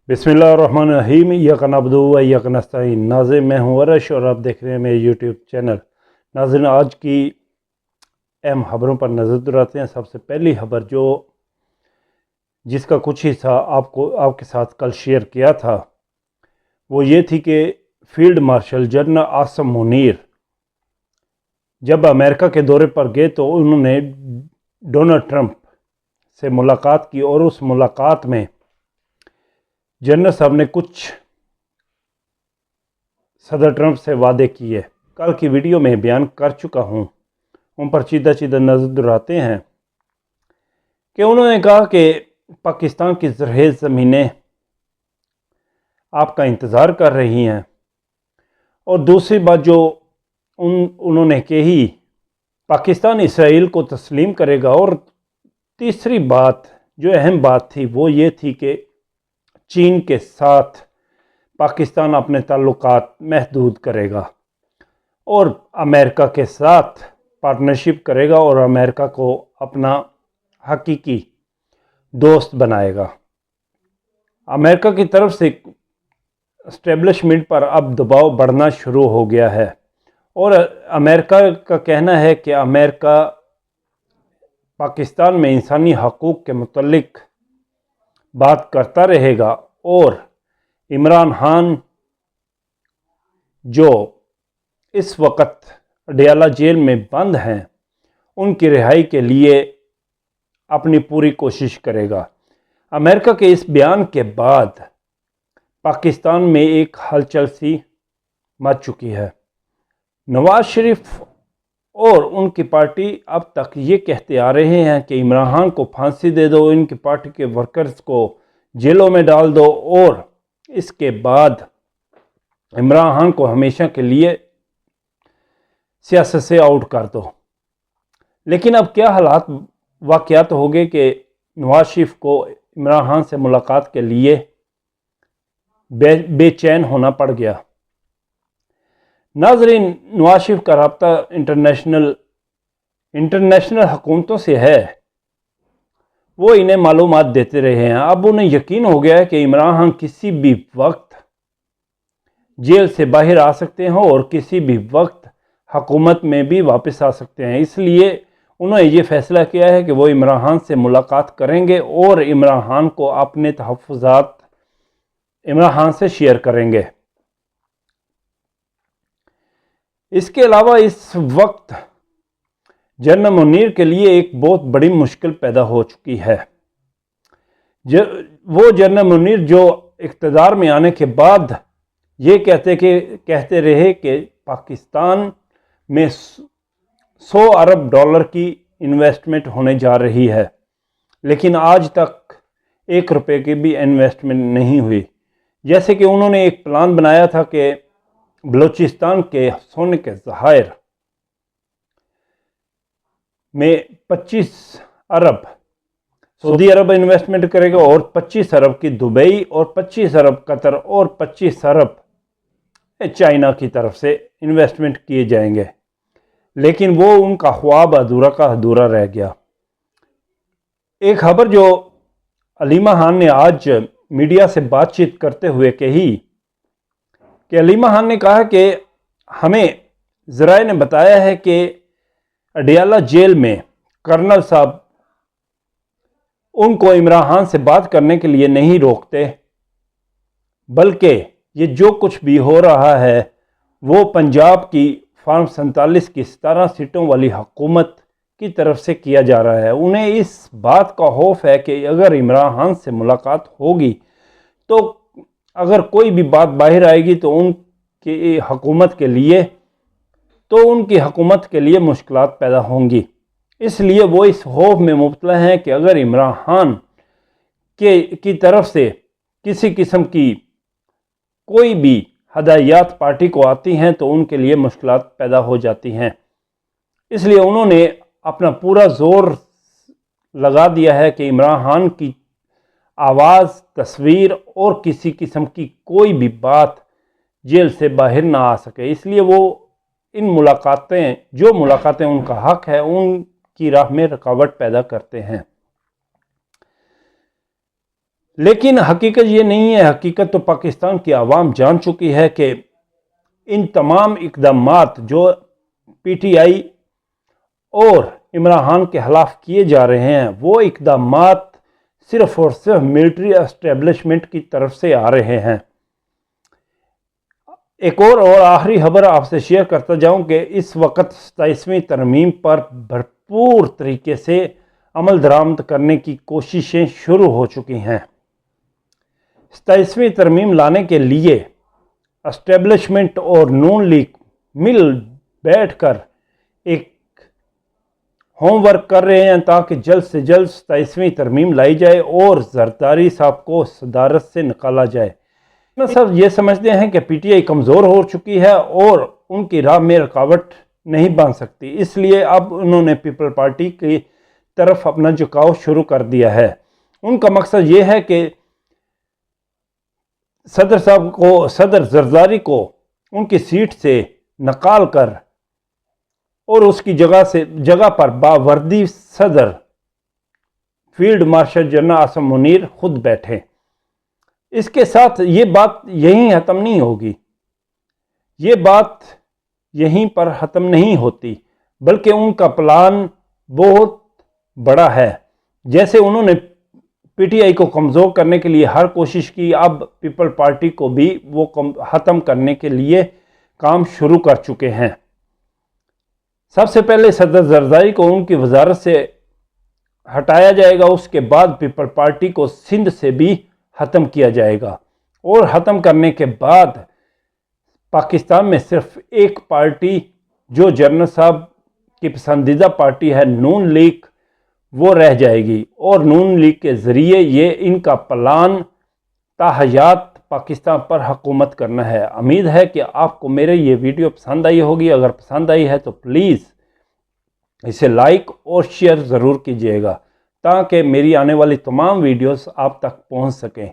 बिस्मिल्लाहिर्रहमानिर्रहीम इय्याक नअबुदु व इय्याक नस्तईन। नाज़रीन, मैं हूँ अरश और आप देख रहे हैं मेरे यूट्यूब चैनल। नाज़रीन, आज की अहम खबरों पर नज़र दौड़ाते हैं। सबसे पहली खबर जिसका कुछ हिस्सा आपके साथ कल शेयर किया था वो ये थी कि field marshal general Asim Munir जब अमेरिका के दौरे पर गए तो उन्होंने डोनाल्ड ट्रंप से मुलाकात की और उस मुलाकात में जनरल साहब ने कुछ सदर ट्रंप से वादे किए। कल की वीडियो में बयान कर चुका हूँ, उन पर सीधा नज़र दोहराते हैं कि उन्होंने कहा कि पाकिस्तान की ज़रख़ेज़ ज़मीनें आपका इंतज़ार कर रही हैं, और दूसरी बात जो उन्होंने कही, पाकिस्तान इसराइल को तस्लीम करेगा। और तीसरी बात जो अहम बात थी वो ये थी कि चीन के साथ पाकिस्तान अपने ताल्लुकात महदूद करेगा और अमेरिका के साथ पार्टनरशिप करेगा और अमेरिका को अपना हकीकी दोस्त बनाएगा। अमेरिका की तरफ से एस्टेब्लिशमेंट पर अब दबाव बढ़ना शुरू हो गया है और अमेरिका का कहना है कि अमेरिका पाकिस्तान में इंसानी हकूक़ के मुतल्लिक बात करता रहेगा और इमरान खान जो इस वक्त अडयाला जेल में बंद हैं उनकी रिहाई के लिए अपनी पूरी कोशिश करेगा। अमेरिका के इस बयान के बाद पाकिस्तान में एक हलचल सी मच चुकी है। नवाज शरीफ और उनकी पार्टी अब तक ये कहते आ रहे हैं कि इमरान खान को फांसी दे दो, इनकी पार्टी के वर्कर्स को जेलों में डाल दो और इसके बाद इमरान खान को हमेशा के लिए सियासत से आउट कर दो। लेकिन अब क्या हालात वाक़यात हो गए कि नवाज शरीफ को इमरान खान से मुलाकात के लिए बेचैन होना पड़ गया। नाज़रीन, नवाज शरीफ का राब्ता इंटरनेशनल हुकूमतों से है, वो इन्हें मालूमात देते रहे हैं। अब उन्हें यकीन हो गया है कि इमरान खान किसी भी वक्त जेल से बाहर आ सकते हैं और किसी भी वक्त हुकूमत में भी वापस आ सकते हैं। इसलिए उन्होंने ये फ़ैसला किया है कि वो इमरान खान से मुलाकात करेंगे और इमरान खान को अपने तहफ़्फ़ुज़ात इमरान खान से शेयर करेंगे। इसके अलावा इस वक्त जनरल मुनीर के लिए एक बहुत बड़ी मुश्किल पैदा हो चुकी है। वो जनरल मुनीर जो इक़्तिदार में आने के बाद ये कहते रहे कि पाकिस्तान में 100 अरब डॉलर की इन्वेस्टमेंट होने जा रही है, लेकिन आज तक 1 रुपये की भी इन्वेस्टमेंट नहीं हुई। जैसे कि उन्होंने एक प्लान बनाया था कि बलूचिस्तान के सोने के ज़खायर में 25 अरब सऊदी अरब इन्वेस्टमेंट करेगा और 25 अरब की दुबई और 25 अरब कतर और 25 अरब चाइना की तरफ से इन्वेस्टमेंट किए जाएंगे, लेकिन वो उनका ख्वाब अधूरा का अधूरा रह गया। एक खबर जो अलीमा खान ने आज मीडिया से बातचीत करते हुए कही कि अलीमा खान ने कहा कि हमें ज़राए ने बताया है कि अडयाला जेल में कर्नल साहब उनको इमरान खान से बात करने के लिए नहीं रोकते, बल्कि ये जो कुछ भी हो रहा है वो पंजाब की फार्म 47 की 17 सीटों वाली हुकूमत की तरफ से किया जा रहा है। उन्हें इस बात का खौफ है कि अगर इमरान खान से मुलाकात होगी तो अगर कोई भी बात बाहर आएगी तो उनकी हुकूमत के लिए मुश्किलात पैदा होंगी। इसलिए वो इस खौफ में मुब्तला हैं कि अगर इमरान खान की तरफ से किसी किस्म की कोई भी हदायत पार्टी को आती हैं तो उनके लिए मुश्किलात पैदा हो जाती हैं। इसलिए उन्होंने अपना पूरा जोर लगा दिया है कि इमरान खान की आवाज़, तस्वीर और किसी किस्म की कोई भी बात जेल से बाहर ना आ सके। इसलिए वो इन मुलाकातें उनका हक है, उनकी राह में रुकावट पैदा करते हैं। لیکن حقیقت یہ نہیں ہے. حقیقت تو پاکستان کی عوام جان چکی ہے کہ ان تمام اقدامات جو پی ٹی آئی اور عمران خان کے خلاف کیے جا رہے ہیں وہ اقدامات صرف اور صرف ملٹری اسٹیبلشمنٹ کی طرف سے آ رہے ہیں. ایک اور آخری خبر آپ سے شیئر کرتا جاؤں کہ اس وقت 27ویں ترمیم پر بھرپور طریقے سے عمل درآمد کرنے کی کوششیں شروع ہو چکی ہیں. 27ویں ترمیم لانے کے لیے اسٹیبلشمنٹ اور نون لیگ مل بیٹھ کر ایک ہوم ورک کر رہے ہیں تاکہ جلد سے جلد 27ویں ترمیم لائی جائے اور زرداری صاحب کو صدارت سے نکالا جائے. سب یہ سمجھتے ہیں کہ پی ٹی آئی کمزور ہو چکی ہے اور ان کی راہ میں رکاوٹ نہیں بن سکتی، اس لیے اب انہوں نے پیپل پارٹی کی طرف اپنا جھکاؤ شروع کر دیا ہے. ان کا مقصد یہ ہے کہ صدر زرداری کو ان کی سیٹ سے نکال کر اور اس کی جگہ پر باوردی صدر field marshal general Asim Munir خود بیٹھے. اس کے ساتھ یہ بات یہیں ختم نہیں ہوگی، یہ بات یہیں پر ختم نہیں ہوتی، بلکہ ان کا پلان بہت بڑا ہے. جیسے انہوں نے پی ٹی آئی کو کمزور کرنے کے لیے ہر کوشش کی، اب پیپل پارٹی کو بھی وہ ختم کرنے کے لیے کام شروع کر چکے ہیں. سب سے پہلے صدر زرداری کو ان کی وزارت سے ہٹایا جائے گا، اس کے بعد پیپل پارٹی کو سندھ سے بھی ختم کیا جائے گا، اور ختم کرنے کے بعد پاکستان میں صرف ایک پارٹی جو جنرل صاحب کی پسندیدہ پارٹی ہے نون لیگ وہ رہ جائے گی، اور نون لیگ کے ذریعے یہ ان کا پلان تاحیات پاکستان پر حکومت کرنا ہے. امید ہے کہ آپ کو میرے یہ ویڈیو پسند آئی ہوگی. اگر پسند آئی ہے تو پلیز اسے لائک اور شیئر ضرور کیجیے گا تاکہ میری آنے والی تمام ویڈیوز آپ تک پہنچ سکیں.